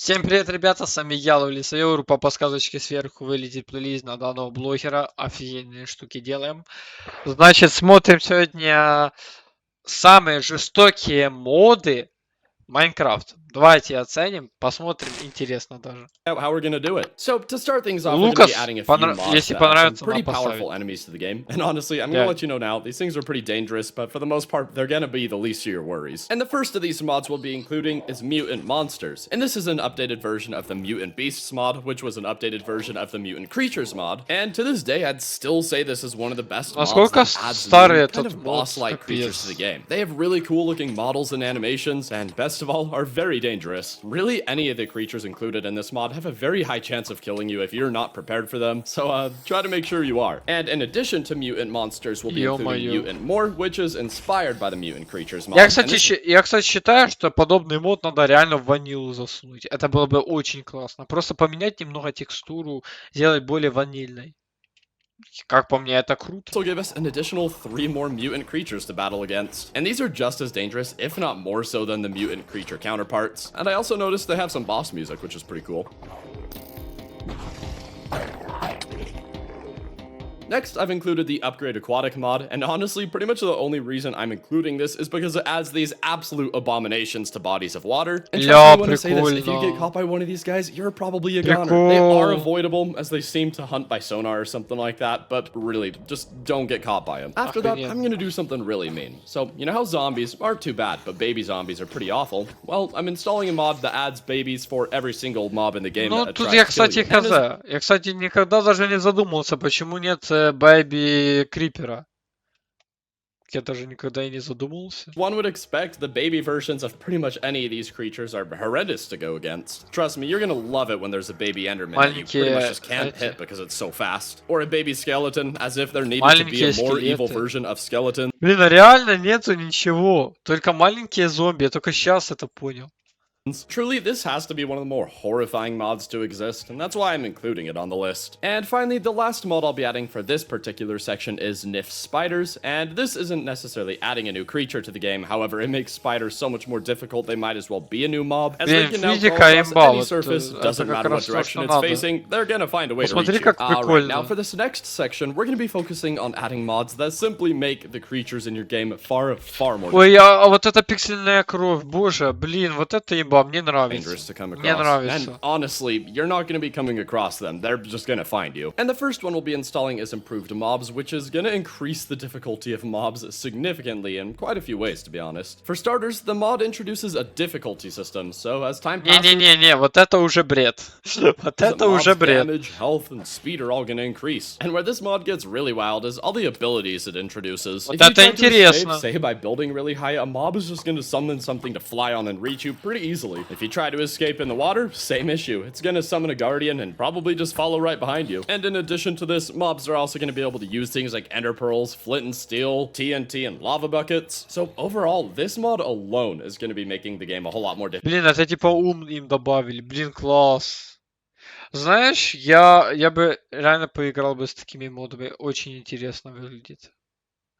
Всем привет, ребята, с вами я, Sayour. По подсказочке сверху вылетит плейлист на данного блогера. Офигенные штуки делаем. Значит, смотрим сегодня самые жестокие моды Майнкрафт. Давайте оценим, посмотрим, интересно даже. How we're gonna do it. So to start things off, we're gonna be adding a few mods если that add some понравится, pretty надо powerful поставить. enemies to the game. And honestly, I'm gonna let you know now, these things are pretty dangerous, but for the most part, they're gonna be the least of your worries. And the first of these mods we'll be including is mutant monsters. And this is an updated version of the mutant beasts mod, which was an updated version of the mutant creatures mod. And to this day, I'd still say this is one of the best mods that adds new kind of boss-like creatures to the game. They have really cool looking models and animations, and best of all, are very dangerous. Really, any of the creatures included in this mod have a very high chance of killing you if you're not prepared for them, so try to make sure you are. And in addition to mutant monsters, we'll be including mutant more, which is inspired by the mutant creatures mod. Я, кстати, считаю, что подобный мод надо реально в ванилу засунуть. Это было бы очень классно. Просто поменять немного текстуру, сделать более ванильной. Как по мне, это круто. This will give us an additional 3 more mutant creatures to battle against. And these are just as dangerous, if not more so than the mutant creature counterparts. And I also noticed they have some boss music, which is pretty cool. Next, I've included the Upgrade Aquatic mod, and honestly, pretty much the only reason I'm including this is because it adds these absolute abominations to bodies of water. And trust me when I say this, if you get caught by one of these guys, you're probably a goner. They are avoidable, as they seem to hunt by sonar or something like that, but really, just don't get caught by them. After that, I'm gonna do something really mean. So, you know how zombies aren't too bad, but baby zombies are pretty awful? Well, I'm installing a mod that adds babies for every single mob in the game that тут tries я, to kill кстати, you. Я, кстати, никогда даже не задумывался, почему нет Бэйби Крипера. Я даже никогда и не задумывался. One would expect the baby versions of pretty much any of these creatures are horrendous to go against. Trust me, you're gonna love it when there's a baby Enderman that you pretty much just can't hit because it's so fast. Or a baby skeleton, as if there needed to be a more evil version of skeleton. Блин, а реально нету ничего. Только маленькие зомби. Я только сейчас это понял. Truly, this has to be one of the more horrifying mods to exist, and that's why I'm including it on the list. And finally, the last mod I'll be adding for this particular section is Nif Spiders, and this isn't necessarily adding a new creature to the game, however, it makes spiders so much more difficult they might as well be a new mob, as they can now crawl across any surface, doesn't matter what direction it's facing, they're gonna find a way to reach you. Alright, now for this next section, we're gonna be focusing on adding mods that simply make the creatures in your game far more Ой, а вот эта пиксельная кровь, боже, блин, вот это мне dangerous to come across. And honestly, you're not going to be coming across them. They're just going to find you. And the first one we'll be installing is improved mobs, which is going to increase the difficulty of mobs significantly in quite a few ways, to be honest. For starters, the mod introduces a difficulty system, so as time passes... Не-не-не, вот это уже бред. Вот это уже бред. Damage, health, and speed are all going to increase. And where this mod gets really wild is all the abilities it introduces. Вот это интересно. Say by building really high, a mob is just going to summon something to fly on and reach you pretty easily. If you try to escape in the water, same issue. It's gonna summon a guardian and probably just follow right behind you. And in addition to this, mobs are also gonna be able to use things like ender pearls, flint and steel, TNT, and lava buckets. So overall, this mod alone is gonna be making the game a whole lot more difficult. Блин, это типа ум им добавили. Блин, класс. Знаешь, я бы реально поиграл бы с такими модами. Очень интересно выглядит.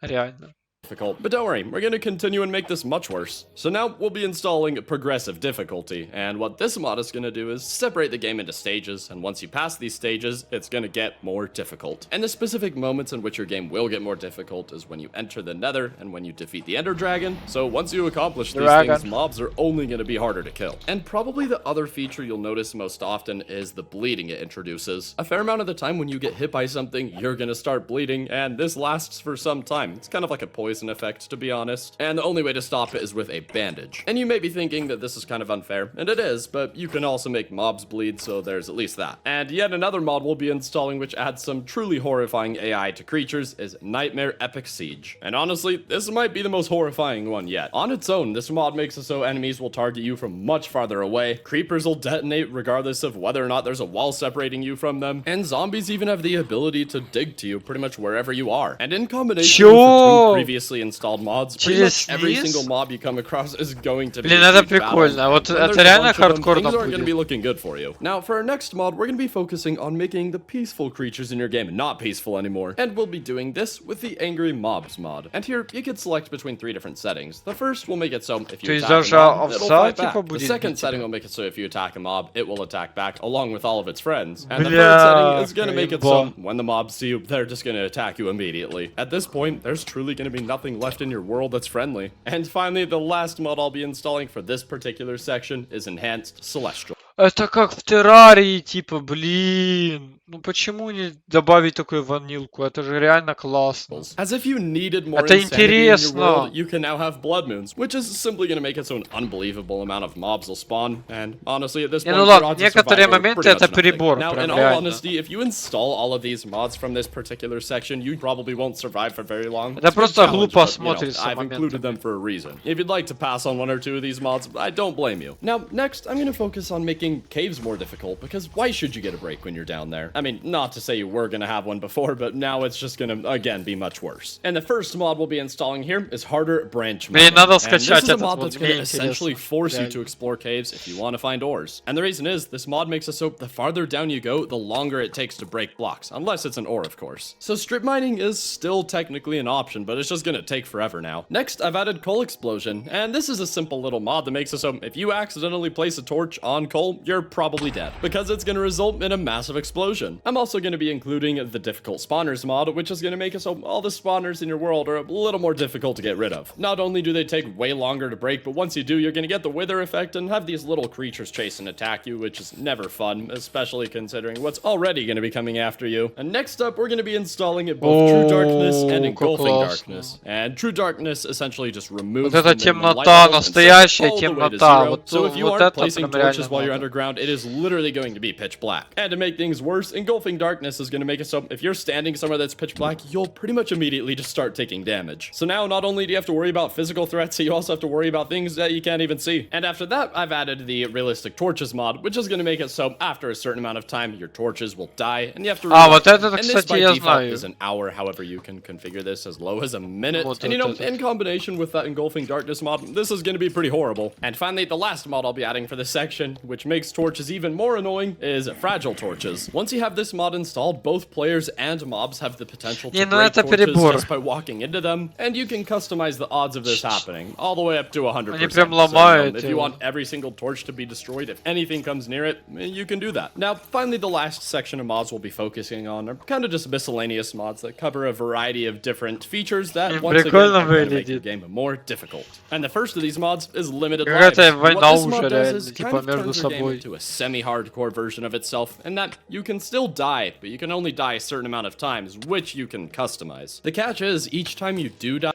Реально. But don't worry, we're going to continue and make this much worse. So now we'll be installing progressive difficulty, and what this mod is going to do is separate the game into stages, and once you pass these stages, it's going to get more difficult. And the specific moments in which your game will get more difficult is when you enter the nether and when you defeat the ender dragon. So once you accomplish these things, mobs are only going to be harder to kill. And probably the other feature you'll notice most often is the bleeding it introduces. A fair amount of the time when you get hit by something, you're going to start bleeding, and this lasts for some time. It's kind of like a poison effect, to be honest, and the only way to stop it is with a bandage. And you may be thinking that this is kind of unfair, and it is, but you can also make mobs bleed, so there's at least that. And yet another mod we'll be installing which adds some truly horrifying AI to creatures is Nightmare Epic Siege. And honestly, this might be the most horrifying one yet. On its own, this mod makes it so enemies will target you from much farther away, creepers will detonate regardless of whether or not there's a wall separating you from them, and zombies even have the ability to dig to you pretty much wherever you are. And in combination with the two previous previously installed mods, pretty Через much every низ? single mob you come across is going to be Блин, a это huge battle. прикольно. Вот When это there's a реально bunch of them, хардкорно things aren't going to be будет. looking good for you. Now, for our next mod, we're going to be focusing on making the peaceful creatures in your game not peaceful anymore. And we'll be doing this with the Angry Mobs mod. And here, you can select between 3 different settings. The first will make it so if То you есть attack даже a mob, it'll овца fight типа back. The будет second бить setting тебя? will make it so if you attack a mob, it will attack back along with all of its friends. And the third setting is going to make it so Бляха, when the mobs see you, they're just going to attack you immediately. At this point, there's truly going to be nothing left in your world that's friendly. And finally, the last mod I'll be installing for this particular section is Enhanced Celestial. Это как в террарии, типа, блин. Ну почему не добавить такую ванилку? Это же реально классно. As if you needed more Это insanity in your интересно. world, you can now have blood moons, which is simply going to make it so an unbelievable amount of mobs will spawn. And honestly, at this Не, point, ну your ладно, odds of некоторые survival are моменты pretty это much nothing. перебор, Now, прям in all реально. honesty, if you install all of these mods from this particular section, you probably won't survive for very long. Это It's a good просто challenge, глупо but, you know, смотрится I've included моментами. them for a reason. If you'd like to pass on 1 or 2 of these mods, I don't blame you. Now, next, I'm going to focus on making caves more difficult, because why should you get a break when you're down there? I mean, not to say you were going to have one before, but now it's just going to, again, be much worse. And the first mod we'll be installing here is Harder Branch Блин, Modding. надо And this скачать is a этот mod вот, that's going to мне essentially интересно. force you Реально. to explore caves if you want to find ores. And the reason is, this mod makes it so the farther down you go, the longer it takes to break blocks, unless it's an ore, of course. So strip mining is still technically an option, but it's just going to take forever now. Next, I've added Coal Explosion, and this is a simple little mod that makes it so if you accidentally place a torch on coal, you're probably dead, because it's going to result in a massive explosion. I'm also going to be including the Difficult Spawners mod, which is going to make it so all the spawners in your world are a little more difficult to get rid of. Not only do they take way longer to break, but once you do, you're going to get the wither effect and have these little creatures chase and attack you, which is never fun, especially considering what's already going to be coming after you. And next up, we're going to be installing both True Darkness and О, Engulfing как Darkness. And True Darkness essentially just removes Вот the эта minimum light темнота, level and sets it настоящая all the way to темнота. zero. Вот, So if you вот aren't это placing прям реально torches while you're надо. underground, it is literally going to be pitch black. And to make things worse, Engulfing Darkness is going to make it so if you're standing somewhere that's pitch black, you'll pretty much immediately just start taking damage. So now not only do you have to worry about physical threats, you also have to worry about things that you can't even see. And after that, I've added the Realistic Torches mod, which is going to make it so after a certain amount of time, your torches will die, and you have to А, reload вот them. это, And this кстати, by я default знаю. is an hour, however you can configure this as low as a minute. Вот And you know, это. in combination with that Engulfing Darkness mod, this is going to be pretty horrible. And finally, the last mod I'll be adding for this section, which makes torches even more annoying, is Fragile Torches. Once you have this mod installed, both players and mobs have the potential to Не, ну break это torches перебор. just by walking into them, and you can customize the odds of this happening all the way up to 100%. Они прям So, you know, ломают if you его. want every single torch to be destroyed, if anything comes near it, you can do that. Now, finally, the last section of mods we'll be focusing on are kind of just miscellaneous mods that cover a variety of different features that, once again, Прикольно are going to make the выглядит. game more difficult. And the first of these mods is Limited Какая-то Lives. война What this уже mod does реально, is типа, kind of между turns your game собой. into a semi-hardcore version of itself, and that you can still die, but you can only die a certain amount of times, which you can customize. The catch is, each time you do die,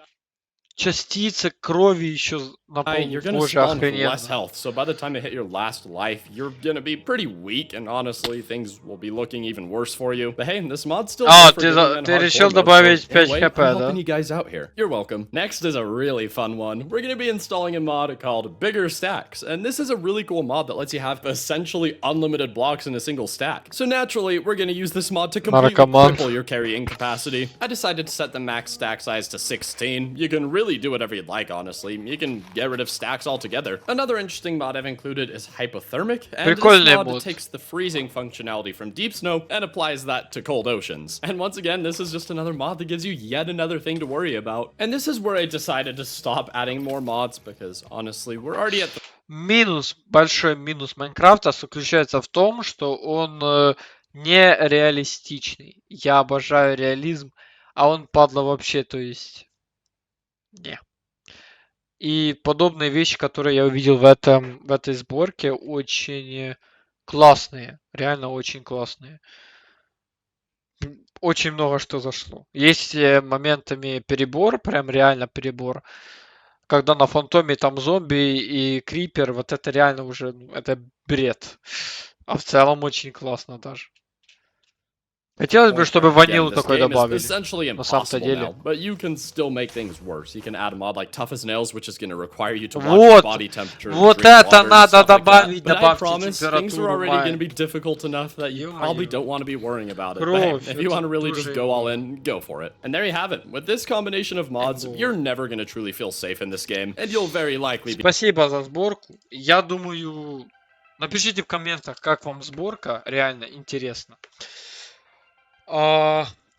Частицы крови еще на you're gonna полукоже, spawn with less охрененно. health, so by the time you hit your last life, you're gonna be pretty weak, and honestly, things will be looking even worse for you. But hey, this mod's still А, good for getting in ты hardcore решил mode, so добавить 5 anyway, хп, I'm да? helping you guys out here. You're welcome. Next is a really fun one. We're gonna be installing a mod called Bigger Stacks, and this is a really cool mod that lets you have essentially unlimited blocks in a single stack. So naturally, we're gonna use this mod to completely Наркоман. triple your carrying capacity. I decided to set the max stack size to 16. You can really do whatever you'd like, honestly. You can get rid of stacks altogether. Another interesting mod I've included is Hypothermic, and this Прикольный mod мод. takes the freezing functionality from Deep Snow and applies that to cold oceans. And once again, this is just another mod that gives you yet another thing to worry about. And this is where I decided to stop adding more mods, because honestly, we're already at the Минус, большой минус Майнкрафта заключается в том, что он не реалистичный. Я обожаю реализм, а он падла вообще, то есть... Не. И подобные вещи, которые я увидел в этой сборке, очень классные. Реально очень классные. Очень много что зашло. Есть моментами перебор, прям реально перебор. Когда на фантоме там зомби и крипер, вот это реально уже, это бред. А в целом очень классно даже. Хотелось бы, чтобы Again, ванилу this такой game is добавили. essentially На самом-то impossible деле. now, but you can still make things worse. You can add a mod like Tough as Nails, which is going to require you to watch your Вот, body temperature, вот drink это water, and надо stuff like that. добавить, But I добавьте promise, things are температуру already going to май. be difficult enough that you Ё-моё. probably don't want to be worrying about it. But Кровь, hey, if you want to really just это go all дуже in, go for it. And there you have it. With this combination of mods, you're never going to truly feel safe in this game, and you'll very likely be... Спасибо за сборку. Я думаю, напишите в комментах, как вам сборка. Реально интересно.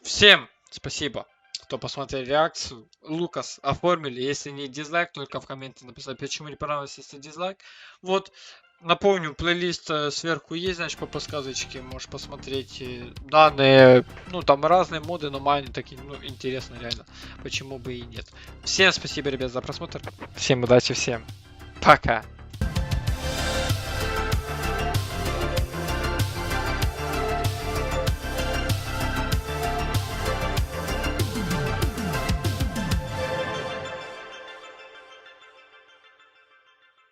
Всем спасибо, кто посмотрел реакцию. Лукас оформили. Если не дизлайк, только в комменте написать, почему не понравился, если дизлайк. Вот, напомню, плейлист сверху есть, значит, по подсказочке. Можешь посмотреть данные. Ну, там разные моды, но майны такие, ну, интересно реально. Почему бы и нет. Всем спасибо, ребят, за просмотр. Всем удачи, всем пока.